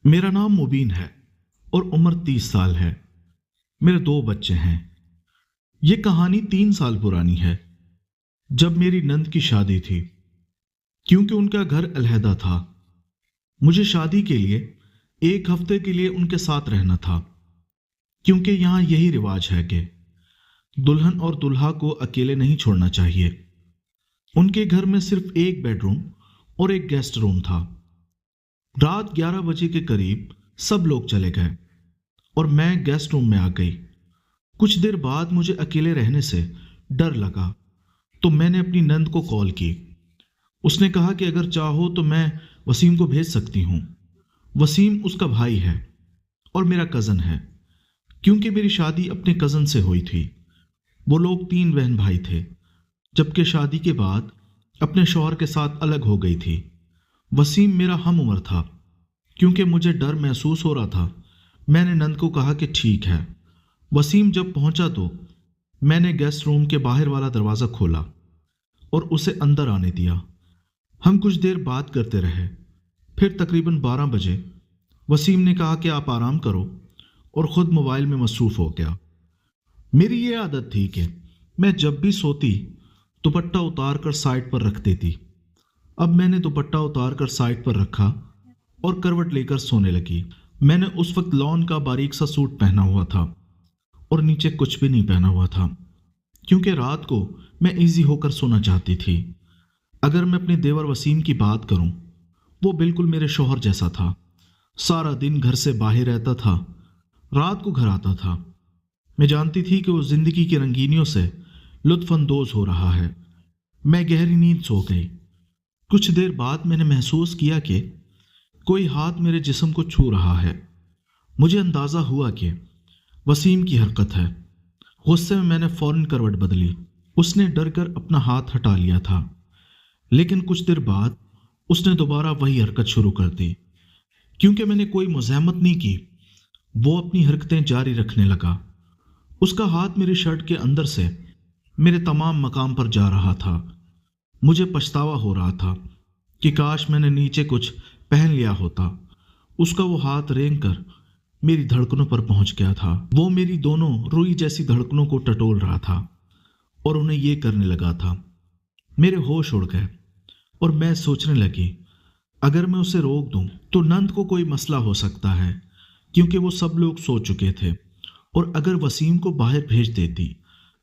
میرا نام مبین ہے اور عمر 30 سال ہے۔ میرے 2 بچے ہیں۔ یہ کہانی 3 سال پرانی ہے، جب میری نند کی شادی تھی۔ کیونکہ ان کا گھر علیحدہ تھا، مجھے شادی کے لیے 1 ہفتے کے لیے ان کے ساتھ رہنا تھا، کیونکہ یہاں یہی رواج ہے کہ دلہن اور دلہا کو اکیلے نہیں چھوڑنا چاہیے۔ ان کے گھر میں صرف 1 بیڈ روم اور 1 گیسٹ روم تھا۔ رات 11 بجے کے قریب سب لوگ چلے گئے اور میں گیسٹ روم میں آ گئی۔ کچھ دیر بعد مجھے اکیلے رہنے سے ڈر لگا، تو میں نے اپنی نند کو کال کی۔ اس نے کہا کہ اگر چاہو تو میں وسیم کو بھیج سکتی ہوں۔ وسیم اس کا بھائی ہے اور میرا کزن ہے، کیونکہ میری شادی اپنے کزن سے ہوئی تھی۔ وہ لوگ 3 بہن بھائی تھے، جبکہ شادی کے بعد اپنے شوہر کے ساتھ الگ ہو گئی تھی۔ وسیم میرا ہم عمر تھا۔ کیونکہ مجھے ڈر محسوس ہو رہا تھا، میں نے نند کو کہا کہ ٹھیک ہے۔ وسیم جب پہنچا تو میں نے گیسٹ روم کے باہر والا دروازہ کھولا اور اسے اندر آنے دیا۔ ہم کچھ دیر بات کرتے رہے۔ پھر تقریباً 12 بجے وسیم نے کہا کہ آپ آرام کرو، اور خود موبائل میں مصروف ہو گیا۔ میری یہ عادت تھی کہ میں جب بھی سوتی دوپٹہ اتار کر سائڈ پر رکھ دیتی۔ اب میں نے دوپٹہ اتار کر سائڈ پر رکھا اور کروٹ لے کر سونے لگی۔ میں نے اس وقت لون کا باریک سا سوٹ پہنا ہوا تھا اور نیچے کچھ بھی نہیں پہنا ہوا تھا، کیونکہ رات کو میں ایزی ہو کر سونا چاہتی تھی۔ اگر میں اپنے دیور وسیم کی بات کروں، وہ بالکل میرے شوہر جیسا تھا۔ سارا دن گھر سے باہر رہتا تھا، رات کو گھر آتا تھا۔ میں جانتی تھی کہ وہ زندگی کی رنگینیوں سے لطف اندوز ہو رہا ہے۔ میں گہری نیند سو گئی۔ کچھ دیر بعد میں نے محسوس کیا کہ کوئی ہاتھ میرے جسم کو چھو رہا ہے۔ مجھے اندازہ ہوا کہ وسیم کی حرکت ہے۔ غصے میں نے فوراً کروٹ بدلی۔ اس نے ڈر کر اپنا ہاتھ ہٹا لیا تھا، لیکن کچھ دیر بعد اس نے دوبارہ وہی حرکت شروع کر دی۔ کیونکہ میں نے کوئی مزاحمت نہیں کی، وہ اپنی حرکتیں جاری رکھنے لگا۔ اس کا ہاتھ میری شرٹ کے اندر سے میرے تمام مقام پر جا رہا تھا۔ مجھے پچھتاوا ہو رہا تھا کہ کاش میں نے نیچے کچھ پہن لیا ہوتا۔ اس کا وہ ہاتھ رینگ کر میری دھڑکنوں پر پہنچ گیا تھا۔ وہ میری دونوں روئی جیسی دھڑکنوں کو ٹٹول رہا تھا اور انہیں یہ کرنے لگا تھا۔ میرے ہوش اڑ گئے اور میں سوچنے لگی، اگر میں اسے روک دوں تو نند کو کوئی مسئلہ ہو سکتا ہے، کیونکہ وہ سب لوگ سو چکے تھے، اور اگر وسیم کو باہر بھیج دیتی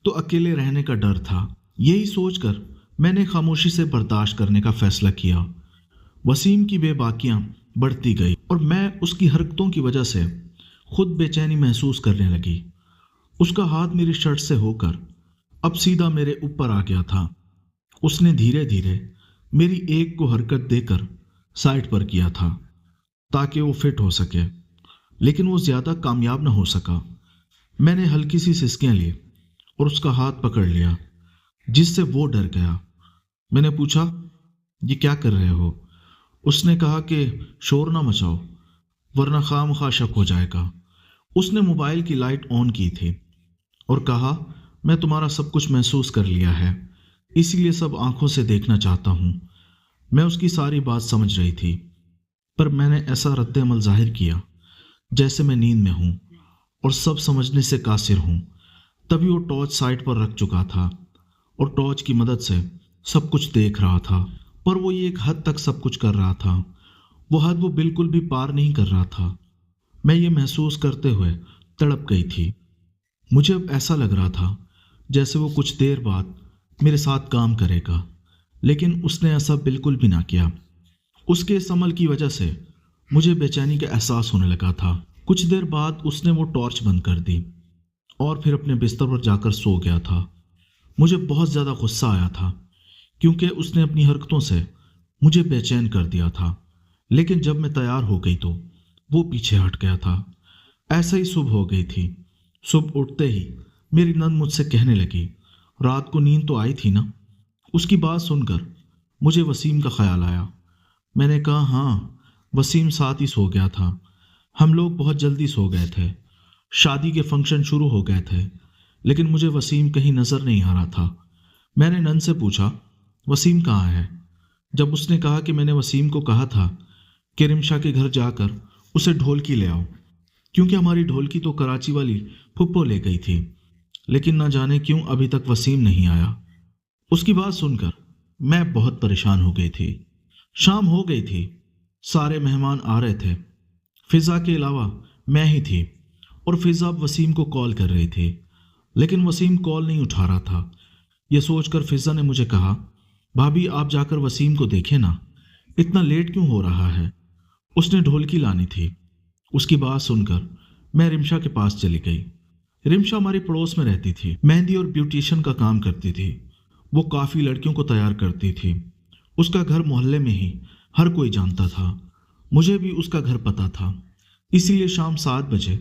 تو اکیلے رہنے کا ڈر تھا۔ یہی سوچ کر میں نے خاموشی سے برداشت کرنے کا فیصلہ کیا۔ وسیم کی بے باکیاں بڑھتی گئی اور میں اس کی حرکتوں کی وجہ سے خود بے چینی محسوس کرنے لگی۔ اس کا ہاتھ میری شرٹ سے ہو کر اب سیدھا میرے اوپر آ گیا تھا۔ اس نے دھیرے دھیرے میری ایک کو حرکت دے کر سائڈ پر کیا تھا تاکہ وہ فٹ ہو سکے، لیکن وہ زیادہ کامیاب نہ ہو سکا۔ میں نے ہلکی سی سسکیاں لی اور اس کا ہاتھ پکڑ لیا، جس سے وہ ڈر گیا۔ میں نے پوچھا، یہ کیا کر رہے ہو؟ اس نے کہا کہ شور نہ مچاؤ ورنہ خام خواہ شک ہو جائے گا۔ اس نے موبائل کی لائٹ آن کی تھی اور کہا، میں تمہارا سب کچھ محسوس کر لیا ہے، اسی لیے سب آنکھوں سے دیکھنا چاہتا ہوں۔ میں اس کی ساری بات سمجھ رہی تھی، پر میں نے ایسا رد عمل ظاہر کیا جیسے میں نیند میں ہوں اور سب سمجھنے سے قاصر ہوں۔ تبھی وہ ٹارچ سائڈ پر رکھ چکا تھا اور ٹارچ کی مدد سے سب کچھ دیکھ رہا تھا، پر وہ ایک حد تک سب کچھ کر رہا تھا۔ وہ حد وہ بالکل بھی پار نہیں کر رہا تھا۔ میں یہ محسوس کرتے ہوئے تڑپ گئی تھی۔ مجھے اب ایسا لگ رہا تھا جیسے وہ کچھ دیر بعد میرے ساتھ کام کرے گا، لیکن اس نے ایسا بالکل بھی نہ کیا۔ اس کے اس عمل کی وجہ سے مجھے بے چینی کا احساس ہونے لگا تھا۔ کچھ دیر بعد اس نے وہ ٹارچ بند کر دی اور پھر اپنے بستر پر جا کر سو گیا تھا۔ مجھے بہت زیادہ غصہ آیا تھا، کیونکہ اس نے اپنی حرکتوں سے مجھے بے چین کر دیا تھا، لیکن جب میں تیار ہو گئی تو وہ پیچھے ہٹ گیا تھا۔ ایسا ہی صبح ہو گئی تھی۔ صبح اٹھتے ہی میری نند مجھ سے کہنے لگی، رات کو نیند تو آئی تھی نا؟ اس کی بات سن کر مجھے وسیم کا خیال آیا۔ میں نے کہا، ہاں، وسیم ساتھ ہی سو گیا تھا۔ ہم لوگ بہت جلدی سو گئے تھے، شادی کے فنکشن شروع ہو گئے تھے، لیکن مجھے وسیم کہیں نظر نہیں آ رہا تھا۔ میں نے نند سے پوچھا، وسیم کہاں ہے؟ جب اس نے کہا کہ میں نے وسیم کو کہا تھا کہ رمشا کے گھر جا کر उसे ढोलकी ले आओ, क्योंकि हमारी ढोलकी तो कराची वाली फुप्पो ले गई थी, लेकिन न जाने क्यों अभी तक वसीम नहीं आया। उसकी बात सुनकर मैं बहुत परेशान हो गई थी। शाम हो गई थी, सारे मेहमान आ रहे थे, फिजा के अलावा मैं ही थी। और फिजा अब वसीम को कॉल कर रही थी, लेकिन वसीम कॉल नहीं उठा रहा था। यह सोचकर फिजा ने मुझे कहा, भाभी आप जाकर वसीम को देखें ना, इतना लेट क्यों हो रहा है, उसने ढोलकी लानी थी। उसकी बात सुनकर मैं रिमशा के पास चली गई। रिमशा हमारी पड़ोस में रहती थी, मेहंदी और ब्यूटिशियन का काम करती थी। वो काफ़ी लड़कियों को तैयार करती थी। उसका घर मोहल्ले में ही हर कोई जानता था। मुझे भी उसका घर पता था, इसीलिए शाम 7 बजे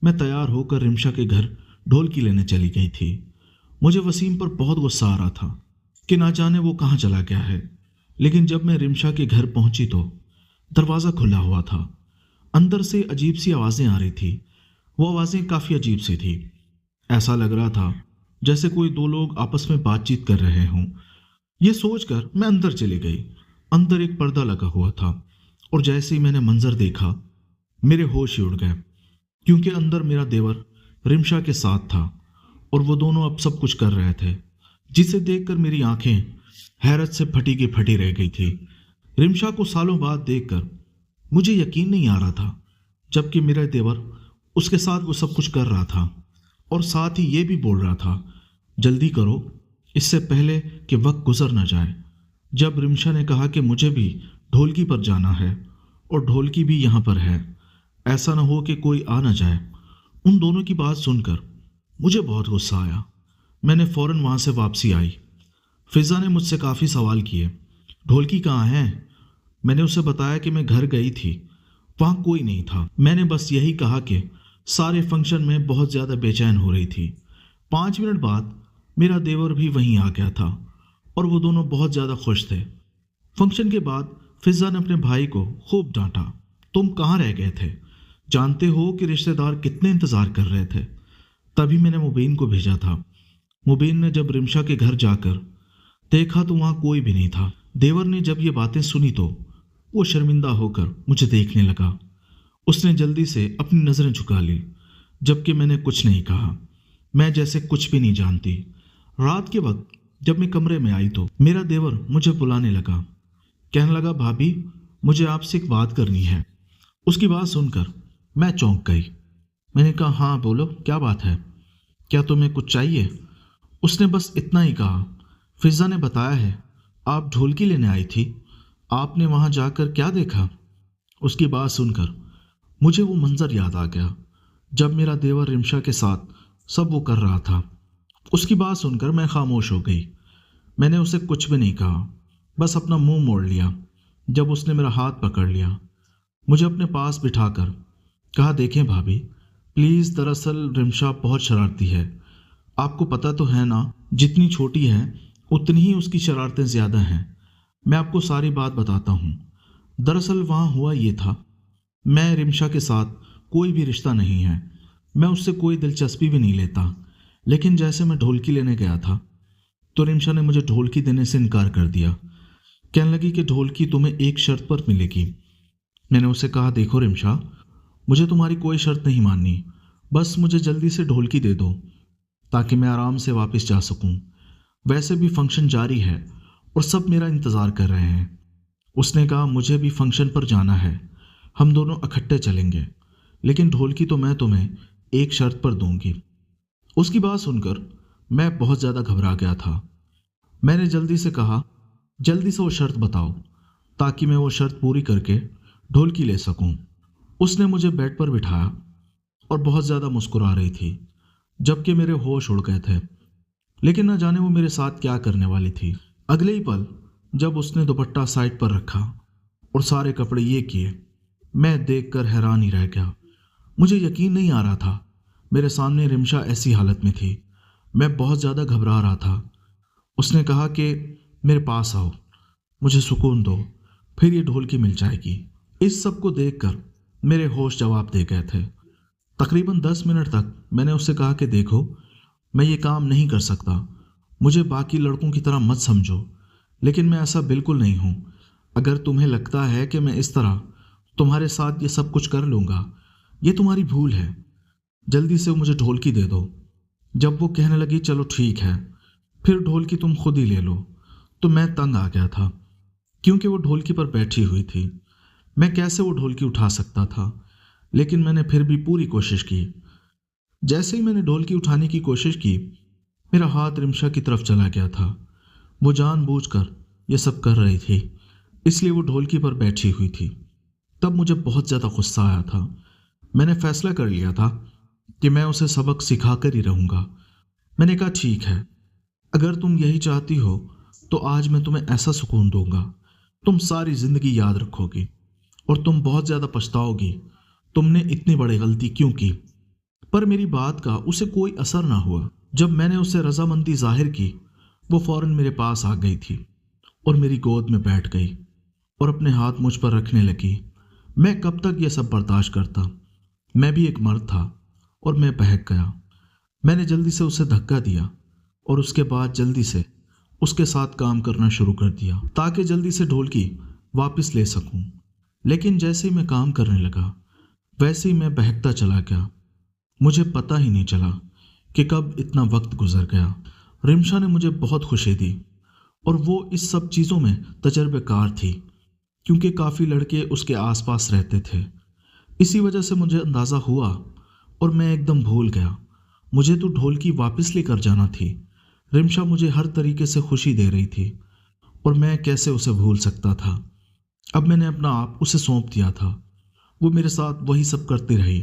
मैं तैयार होकर रिमशा के घर ढोलकी लेने चली गई थी। मुझे वसीम पर बहुत गुस्सा आ रहा था कि ना जाने वो कहाँ चला गया है। लेकिन जब मैं रिमशा के घर पहुंची तो दरवाज़ा खुला हुआ था। अंदर से अजीब सी आवाज़ें आ रही थी। वो आवाज़ें काफ़ी अजीब सी थी। ऐसा लग रहा था जैसे कोई दो लोग आपस में बातचीत कर रहे हों। ये सोचकर मैं अंदर चली गई। अंदर एक पर्दा लगा हुआ था और जैसे ही मैंने मंजर देखा मेरे होश ही उड़ गए, क्योंकि अंदर मेरा देवर रिमशा के साथ था और वो दोनों अब सब कुछ कर रहे थे, जिसे देखकर मेरी आंखें हैरत से फटी की फटी रह गई थी। रिमशा को सालों बाद देखकर मुझे यकीन नहीं आ रहा था, जबकि मेरा देवर उसके साथ वो सब कुछ कर रहा था और साथ ही ये भी बोल रहा था, जल्दी करो इससे पहले कि वक्त गुजर न जाए। जब रिमशा ने कहा कि मुझे भी ढोलकी पर जाना है और ढोलकी भी यहाँ पर है, ऐसा न हो कि कोई आ न जाए, उन दोनों की बात सुनकर मुझे बहुत गुस्सा आया। मैंने फौरन वहाँ से वापसी आई। फिजा ने मुझसे काफ़ी सवाल किए, ढोलकी कहाँ है? मैंने उसे बताया कि मैं घर गई थी, वहाँ कोई नहीं था। मैंने बस यही कहा कि सारे फंक्शन में बहुत ज़्यादा बेचैन हो रही थी। 5 मिनट बाद मेरा देवर भी वहीं आ गया था और वो दोनों बहुत ज़्यादा खुश थे। फंक्शन के बाद फिजा ने अपने भाई को खूब डांटा, तुम कहाँ रह गए थे? जानते हो कि रिश्तेदार कितने इंतज़ार कर रहे थे। तभी मैंने मुबीन को भेजा था। मुबीन ने जब रिमशा के घर जाकर देखा तो वहाँ कोई भी नहीं था। देवर ने जब ये बातें सुनी तो वो शर्मिंदा होकर मुझे देखने लगा। उसने जल्दी से अपनी नज़रें झुका ली, जबकि मैंने कुछ नहीं कहा। मैं जैसे कुछ भी नहीं जानती। रात के वक्त जब मैं कमरे में आई तो मेरा देवर मुझे बुलाने लगा। कहने लगा, भाभी मुझे आपसे एक बात करनी है। उसकी बात सुनकर मैं चौंक गई। मैंने कहा, हाँ बोलो, क्या बात है? क्या तुम्हें कुछ चाहिए? उसने बस इतना ही कहा। फिजा ने बताया है आप ढोलकी लेने आई थी, आपने वहाँ जाकर क्या देखा? उसकी बात सुनकर मुझे वो मंजर याद आ गया जब मेरा देवर रिमशा के साथ सब वो कर रहा था। उसकी बात सुनकर मैं खामोश हो गई। मैंने उसे कुछ भी नहीं कहा, बस अपना मुंह मोड़ लिया। जब उसने मेरा हाथ पकड़ लिया, मुझे अपने पास बिठाकर कहा, देखें भाभी प्लीज़, दरअसल रिमशा बहुत शरारती है। आपको पता तो है ना, जितनी छोटी है उतनी ही उसकी शरारतें ज़्यादा हैं। मैं आपको सारी बात बताता हूँ। दरअसल वहाँ हुआ ये था, मैं रिमशा के साथ कोई भी रिश्ता नहीं है, मैं उससे कोई दिलचस्पी भी नहीं लेता। लेकिन जैसे मैं ढोलकी लेने गया था तो रिमशा ने मुझे ढोलकी देने से इनकार कर दिया। कहने लगी कि ढोलकी तुम्हें एक शर्त पर मिलेगी। मैंने उसे कहा, देखो रिमशा, मुझे तुम्हारी कोई शर्त नहीं माननी, बस मुझे जल्दी से ढोलकी दे दो ताकि मैं आराम से वापस जा सकूं। वैसे भी फंक्शन जारी है और सब मेरा इंतज़ार कर रहे हैं। उसने कहा, मुझे भी फंक्शन पर जाना है, हम दोनों इकट्ठे चलेंगे, लेकिन ढोलकी तो मैं तुम्हें एक शर्त पर दूंगी। उसकी बात सुनकर मैं बहुत ज़्यादा घबरा गया था। मैंने जल्दी से कहा, जल्दी से वो शर्त बताओ ताकि मैं वो शर्त पूरी करके ढोलकी ले सकूं। उसने मुझे बेड पर बिठाया और बहुत ज़्यादा मुस्कुरा रही थी, जबकि मेरे होश उड़ गए थे। लेकिन न जाने वो मेरे साथ क्या करने वाली थी। अगले ही पल जब उसने दुपट्टा साइड पर रखा और सारे कपड़े ये किए, मैं देखकर हैरान ही रह गया। मुझे यकीन नहीं आ रहा था मेरे सामने रिमशा ऐसी हालत में थी। मैं बहुत ज़्यादा घबरा रहा था। उसने कहा कि मेरे पास आओ, मुझे सुकून दो, फिर ये ढोलकी मिल जाएगी। इस सब को देखकर मेरे होश जवाब दे गए थे। तकरीबन 10 मिनट तक मैंने उससे कहा कि देखो, मैं ये काम नहीं कर सकता, मुझे बाकी लड़कों की तरह मत समझो, लेकिन मैं ऐसा बिल्कुल नहीं हूँ। अगर तुम्हें लगता है कि मैं इस तरह तुम्हारे साथ ये सब कुछ कर लूँगा, ये तुम्हारी भूल है, जल्दी से मुझे ढोलकी दे दो। जब वो कहने लगी चलो ठीक है, फिर ढोलकी तुम खुद ही ले लो, तो मैं तंग आ गया था, क्योंकि वो ढोलकी पर बैठी हुई थी। मैं कैसे वो ढोलकी उठा सकता था, लेकिन मैंने फिर भी पूरी कोशिश की। जैसे ही मैंने ढोलकी उठाने की कोशिश की, मेरा हाथ रिमशा की तरफ चला गया था। वो जानबूझकर ये सब कर रही थी, इसलिए वो ढोलकी पर बैठी हुई थी। तब मुझे बहुत ज़्यादा गुस्सा आया था। मैंने फैसला कर लिया था कि मैं उसे सबक सिखाकर ही रहूँगा। मैंने कहा ठीक है, अगर तुम यही चाहती हो तो आज मैं तुम्हें ऐसा सुकून दूंगा, तुम सारी ज़िंदगी याद रखोगी और तुम बहुत ज़्यादा पछताओगी तुमने इतनी बड़ी गलती क्यों की। पर मेरी बात का उसे कोई असर ना हुआ। जब मैंने उसे रजामंदी जाहिर की, वो फौरन मेरे पास आ गई थी और मेरी गोद में बैठ गई और अपने हाथ मुझ पर रखने लगी। मैं कब तक ये सब बर्दाश्त करता। मैं भी एक मर्द था और मैं बहक गया। मैंने जल्दी से उसे धक्का दिया और उसके बाद जल्दी से उसके साथ काम करना शुरू कर दिया ताकि जल्दी से ढोलकी वापस ले सकूं। लेकिन जैसे ही मैं काम करने लगा, वैसे ही मैं बहकता चला गया। मुझे पता ही नहीं चला कि कब इतना वक्त गुजर गया। रिमशा ने मुझे बहुत खुशी दी और वो इस सब चीज़ों में तजर्बेकार थी, क्योंकि काफ़ी लड़के उसके आसपास रहते थे। इसी वजह से मुझे अंदाज़ा हुआ और मैं एकदम भूल गया। मुझे तो ढोलकी वापस लेकर जाना थी। रिमशा मुझे हर तरीके से खुशी दे रही थी और मैं कैसे उसे भूल सकता था। अब मैंने अपना आप उसे सौंप दिया था। वो मेरे साथ वही सब करती रही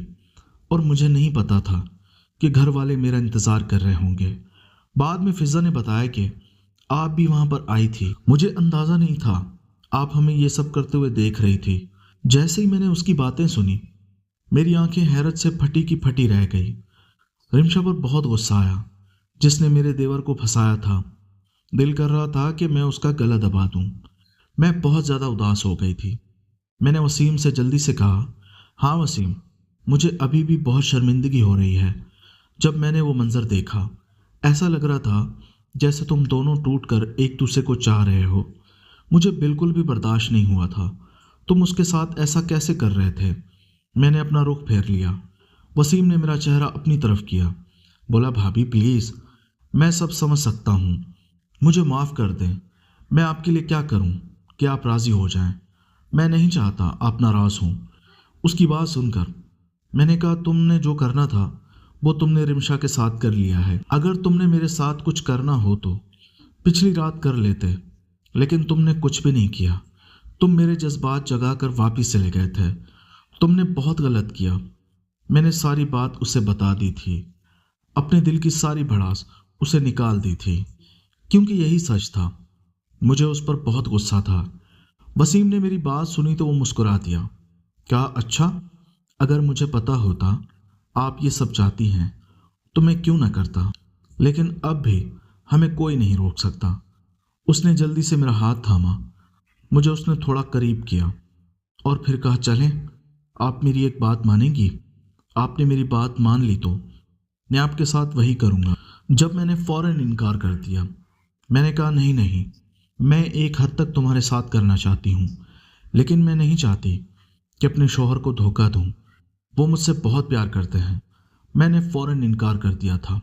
और मुझे नहीं पता था कि घर वाले मेरा इंतज़ार कर रहे होंगे। बाद में फिज़ा ने बताया कि आप भी वहाँ पर आई थी। मुझे अंदाज़ा नहीं था आप हमें ये सब करते हुए देख रही थी। जैसे ही मैंने उसकी बातें सुनी, मेरी आंखें हैरत से फटी की फटी रह गई। रिमशा पर बहुत गुस्सा आया, जिसने मेरे देवर को फंसाया था। दिल कर रहा था कि मैं उसका गला दबा दूं। मैं बहुत ज़्यादा उदास हो गई थी। मैंने वसीम से जल्दी से कहा, हाँ वसीम, मुझे अभी भी बहुत शर्मिंदगी हो रही है। जब मैंने वो मंज़र देखा, ऐसा लग रहा था जैसे तुम दोनों टूट कर एक दूसरे को चाह रहे हो। मुझे बिल्कुल भी बर्दाश्त नहीं हुआ था। तुम उसके साथ ऐसा कैसे कर रहे थे। मैंने अपना रुख फेर लिया। वसीम ने मेरा चेहरा अपनी तरफ किया, बोला, भाभी प्लीज़, मैं सब समझ सकता हूँ, मुझे माफ़ कर दें। मैं आपके लिए क्या करूँ कि आप राज़ी हो जाएं। मैं नहीं चाहता आप नाराज़ हों। उसकी बात सुनकर मैंने कहा, तुमने जो करना था वो तुमने रिमशा के साथ कर लिया है। अगर तुमने मेरे साथ कुछ करना हो तो पिछली रात कर लेते, लेकिन तुमने कुछ भी नहीं किया। तुम मेरे जज्बात जगाकर वापस चले गए थे। तुमने बहुत गलत किया। मैंने सारी बात उसे बता दी थी, अपने दिल की सारी भड़ास उसे निकाल दी थी, क्योंकि यही सच था। मुझे उस पर बहुत गुस्सा था। वसीम ने मेरी बात सुनी तो वो मुस्कुरा दिया। क्या अच्छा, अगर मुझे पता होता आप ये सब चाहती हैं तो मैं क्यों ना करता, लेकिन अब भी हमें कोई नहीं रोक सकता। उसने जल्दी से मेरा हाथ थामा। मुझे उसने थोड़ा करीब किया और फिर कहा, चलें, आप मेरी एक बात मानेंगी। आपने मेरी बात मान ली तो मैं आपके साथ वही करूँगा। जब मैंने फ़ौरन इनकार कर दिया, मैंने कहा, नहीं नहीं, मैं एक हद तक तुम्हारे साथ करना चाहती हूँ, लेकिन मैं नहीं चाहती कि अपने शौहर को धोखा दूँ। वो मुझसे बहुत प्यार करते हैं। मैंने फ़ौरन इनकार कर दिया था,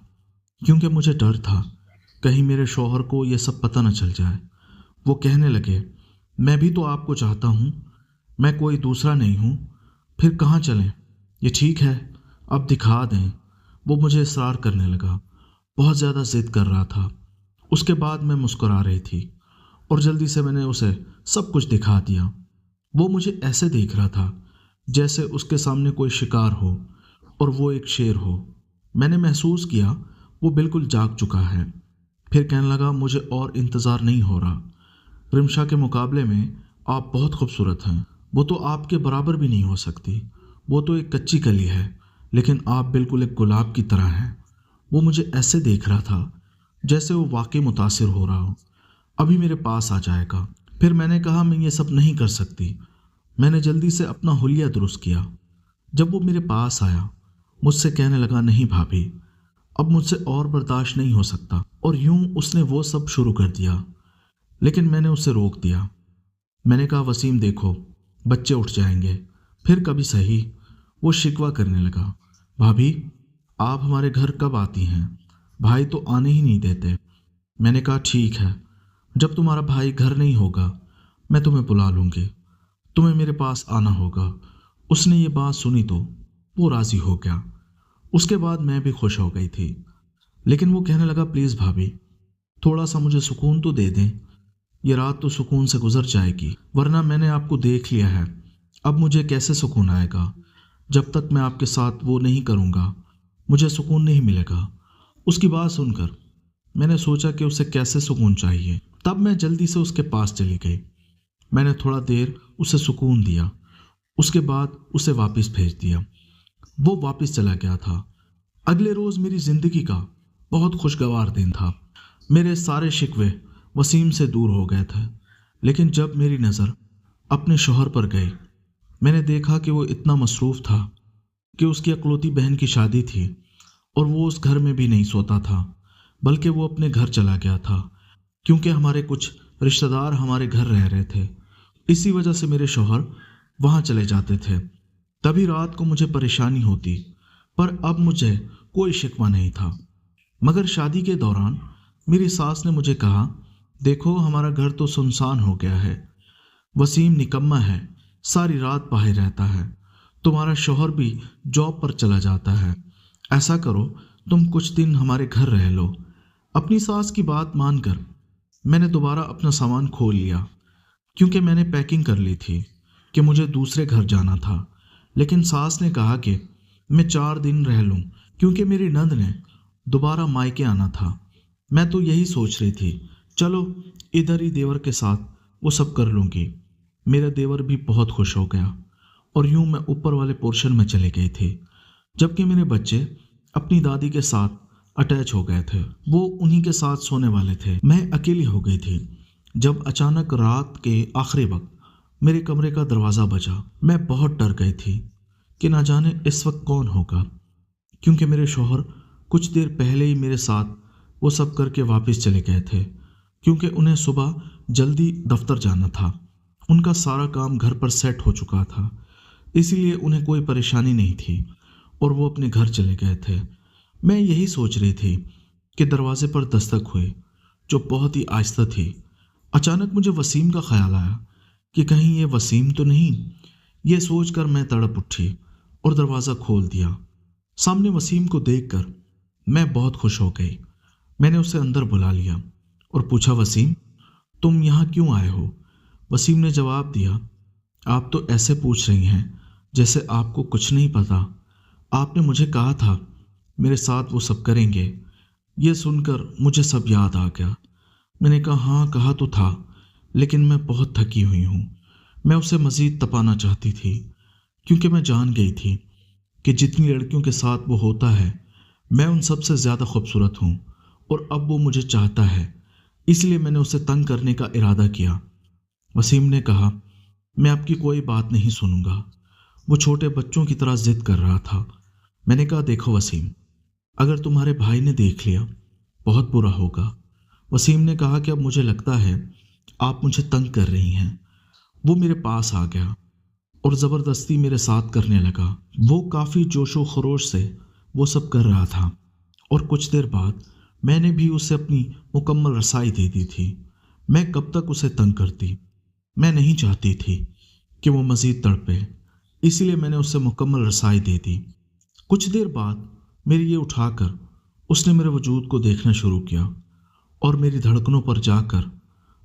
क्योंकि मुझे डर था कहीं मेरे शौहर को ये सब पता न चल जाए। वो कहने लगे, मैं भी तो आपको चाहता हूँ, मैं कोई दूसरा नहीं हूँ, फिर कहाँ चलें। ये ठीक है, अब दिखा दें। वो मुझे इसरार करने लगा, बहुत ज़्यादा ज़िद कर रहा था। उसके बाद मैं मुस्कुरा रही थी और जल्दी से मैंने उसे सब कुछ दिखा दिया। वो मुझे ऐसे देख रहा था जैसे उसके सामने कोई शिकार हो और वो एक शेर हो। मैंने महसूस किया वो बिल्कुल जाग चुका है। फिर कहने लगा, मुझे और इंतज़ार नहीं हो रहा। रिमशा के मुकाबले में आप बहुत खूबसूरत हैं। वो तो आपके बराबर भी नहीं हो सकती। वो तो एक कच्ची कली है, लेकिन आप बिल्कुल एक गुलाब की तरह हैं। वो मुझे ऐसे देख रहा था जैसे वो वाकई मुतासिर हो रहा हो, अभी मेरे पास आ जाएगा। फिर मैंने कहा, मैं ये सब नहीं कर सकती। मैंने जल्दी से अपना हुलिया दुरुस्त किया। जब वो मेरे पास आया, मुझसे कहने लगा, नहीं भाभी, अब मुझसे और बर्दाश्त नहीं हो सकता। और यूं उसने वो सब शुरू कर दिया, लेकिन मैंने उसे रोक दिया। मैंने कहा, वसीम देखो, बच्चे उठ जाएंगे, फिर कभी सही वो शिकवा करने लगा, भाभी आप हमारे घर कब आती हैं? भाई तो आने ही नहीं देते। मैंने कहा ठीक है, जब तुम्हारा भाई घर नहीं होगा मैं तुम्हें बुला लूँगी, तुम्हें मेरे पास आना होगा। उसने ये बात सुनी तो वो राज़ी हो गया। उसके बाद मैं भी खुश हो गई थी, लेकिन वो कहने लगा प्लीज़ भाभी थोड़ा सा मुझे सुकून तो दे दें, ये रात तो सुकून से गुजर जाएगी, वरना मैंने आपको देख लिया है, अब मुझे कैसे सुकून आएगा? जब तक मैं आपके साथ वो नहीं करूँगा मुझे सुकून नहीं मिलेगा। उसकी बात सुनकर मैंने सोचा कि उसे कैसे सुकून चाहिए। तब मैं जल्दी से उसके पास चली गई। मैंने थोड़ा देर उसे सुकून दिया, उसके बाद उसे वापस भेज दिया। वो वापस चला गया था। अगले रोज़ मेरी ज़िंदगी का बहुत खुशगवार दिन था। मेरे सारे शिकवे वसीम से दूर हो गए थे, लेकिन जब मेरी नज़र अपने शौहर पर गई मैंने देखा कि वो इतना मसरूफ़ था कि उसकी अकलौती बहन की शादी थी और वो उस घर में भी नहीं सोता था, बल्कि वो अपने घर चला गया था, क्योंकि हमारे कुछ रिश्तेदार हमारे घर रह रहे थे। इसी वजह से मेरे शौहर वहाँ चले जाते थे। तभी रात को मुझे परेशानी होती, पर अब मुझे कोई शिकवा नहीं था। मगर शादी के दौरान मेरी सास ने मुझे कहा, देखो हमारा घर तो सुनसान हो गया है, वसीम निकम्मा है, सारी रात बाहर रहता है, तुम्हारा शौहर भी जॉब पर चला जाता है, ऐसा करो तुम कुछ दिन हमारे घर रह लो। अपनी सास की बात मानकर मैंने दोबारा अपना सामान खोल लिया, क्योंकि मैंने पैकिंग कर ली थी कि मुझे दूसरे घर जाना था। लेकिन सास ने कहा कि मैं 4 दिन रह लूं, क्योंकि मेरी नंद ने दोबारा मायके आना था। मैं तो यही सोच रही थी चलो इधर ही देवर के साथ वो सब कर लूँगी। मेरा देवर भी बहुत खुश हो गया और यूं मैं ऊपर वाले पोर्शन में चले गई थी, जबकि मेरे बच्चे अपनी दादी के साथ अटैच हो गए थे। वो उन्हीं के साथ सोने वाले थे। मैं अकेली हो गई थी जब अचानक रात के आखिरी वक्त मेरे कमरे का दरवाज़ा बजा। मैं बहुत डर गई थी कि ना जाने इस वक्त कौन होगा, क्योंकि मेरे शौहर कुछ देर पहले ही मेरे साथ वो सब करके वापस चले गए थे, क्योंकि उन्हें सुबह जल्दी दफ्तर जाना था। उनका सारा काम घर पर सेट हो चुका था, इसीलिए उन्हें कोई परेशानी नहीं थी और वो अपने घर चले गए थे। मैं यही सोच रही थी कि दरवाजे पर दस्तक हुई, जो बहुत ही आहिस्ता थी। अचानक मुझे वसीम का ख्याल आया कि कहीं ये वसीम तो नहीं। ये सोचकर मैं तड़प उठी और दरवाज़ा खोल दिया। सामने वसीम को देखकर मैं बहुत खुश हो गई। मैंने उसे अंदर बुला लिया और पूछा, वसीम तुम यहाँ क्यों आए हो? वसीम ने जवाब दिया, आप तो ऐसे पूछ रही हैं जैसे आपको कुछ नहीं पता। आपने मुझे कहा था मेरे साथ वो सब करेंगे। ये सुनकर मुझे सब याद आ गया। मैंने कहा हाँ कहा तो था, लेकिन मैं बहुत थकी हुई हूँ। मैं उसे मज़ीद तपाना चाहती थी, क्योंकि मैं जान गई थी कि जितनी लड़कियों के साथ वो होता है मैं उन सब से ज़्यादा खूबसूरत हूँ, और अब वो मुझे चाहता है, इसलिए मैंने उसे तंग करने का इरादा किया। वसीम ने कहा, मैं आपकी कोई बात नहीं सुनूंगा। वो छोटे बच्चों की तरह जिद कर रहा था। मैंने कहा, देखो वसीम, अगर तुम्हारे भाई ने देख लिया बहुत बुरा होगा। वसीम ने कहा कि अब मुझे लगता है आप मुझे तंग कर रही हैं। वो मेरे पास आ गया और ज़बरदस्ती मेरे साथ करने लगा। वो काफ़ी जोशो खरोश से वो सब कर रहा था, और कुछ देर बाद मैंने भी उसे अपनी मुकम्मल रसाई दे दी थी। मैं कब तक उसे तंग करती? मैं नहीं चाहती थी कि वो मज़ीद तड़पे, इसीलिए मैंने उसे मुकम्मल रसाई दे दी। कुछ देर बाद मेरी ये उठाकर उसने मेरे वजूद को देखना शुरू किया और मेरी धड़कनों पर जाकर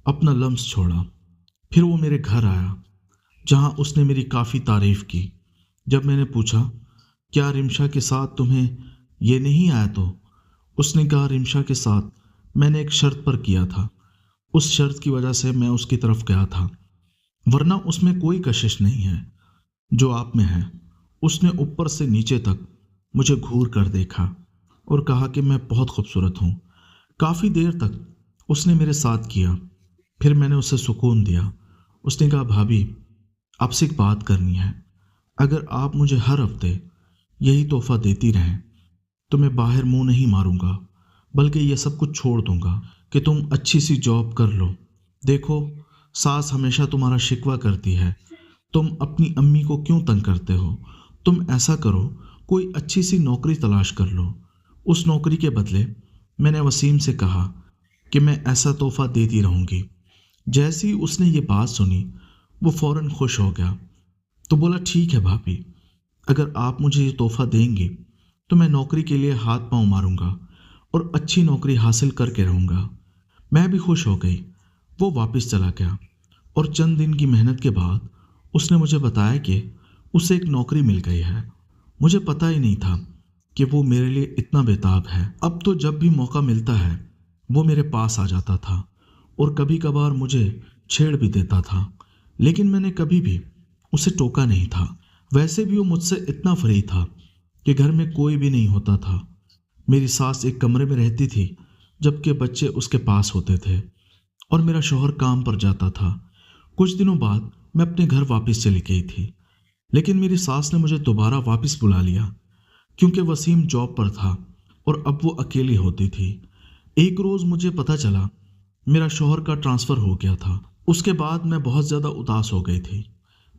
अपना लम्स छोड़ा। फिर वो मेरे घर आया, जहाँ उसने मेरी काफ़ी तारीफ़ की। जब मैंने पूछा, क्या रिमशा के साथ तुम्हें ये नहीं आया? तो उसने कहा, रिमशा के साथ मैंने एक शर्त पर किया था, उस शर्त की वजह से मैं उसकी तरफ गया था, वरना उसमें कोई कशिश नहीं है जो आप में है। उसने ऊपर से नीचे तक मुझे घूर कर देखा और कहा कि मैं बहुत खूबसूरत हूँ। काफ़ी देर तक उसने मेरे साथ किया, फिर मैंने उसे सुकून दिया। उसने कहा, भाभी आपसे एक बात करनी है। अगर आप मुझे हर हफ्ते यही तोहफा देती रहें तो मैं बाहर मुंह नहीं मारूंगा, बल्कि ये सब कुछ छोड़ दूंगा कि तुम अच्छी सी जॉब कर लो। देखो सास हमेशा तुम्हारा शिकवा करती है, तुम अपनी अम्मी को क्यों तंग करते हो? तुम ऐसा करो, कोई अच्छी सी नौकरी तलाश कर लो। उस नौकरी के बदले मैंने वसीम से कहा कि मैं ऐसा तोहफा देती रहूंगी। जैसे ही उसने ये बात सुनी, वो फौरन खुश हो गया। तो बोला, ठीक है भाभी, अगर आप मुझे ये तोहफा देंगी तो मैं नौकरी के लिए हाथ पांव मारूंगा और अच्छी नौकरी हासिल करके रहूंगा। मैं भी खुश हो गई। वो वापस चला गया और चंद दिन की मेहनत के बाद उसने मुझे बताया कि उसे एक नौकरी मिल गई है। मुझे पता ही नहीं था कि वो मेरे लिए इतना बेताब है। अब तो जब भी मौका मिलता है वो मेरे पास आ जाता था और कभी कभार मुझे छेड़ भी देता था, लेकिन मैंने कभी भी उसे टोका नहीं था। वैसे भी वो मुझसे इतना फ्री था कि घर में कोई भी नहीं होता था। मेरी सास एक कमरे में रहती थी जबकि बच्चे उसके पास होते थे और मेरा शौहर काम पर जाता था। कुछ दिनों बाद मैं अपने घर वापस चली गई थी, लेकिन मेरी सास ने मुझे दोबारा वापस बुला लिया क्योंकि वसीम जॉब पर था और अब वो अकेली होती थी। एक रोज़ मुझे पता चला मेरा शौहर का ट्रांसफ़र हो गया था। उसके बाद मैं बहुत ज़्यादा उदास हो गई थी,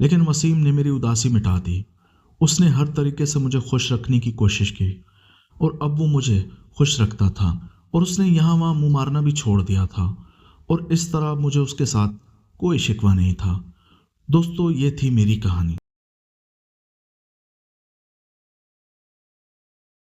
लेकिन वसीम ने मेरी उदासी मिटा दी। उसने हर तरीके से मुझे खुश रखने की कोशिश की और अब वो मुझे खुश रखता था और उसने यहाँ वहाँ मुँह मारना भी छोड़ दिया था और इस तरह मुझे उसके साथ कोई शिकवा नहीं था। दोस्तों, ये थी मेरी कहानी।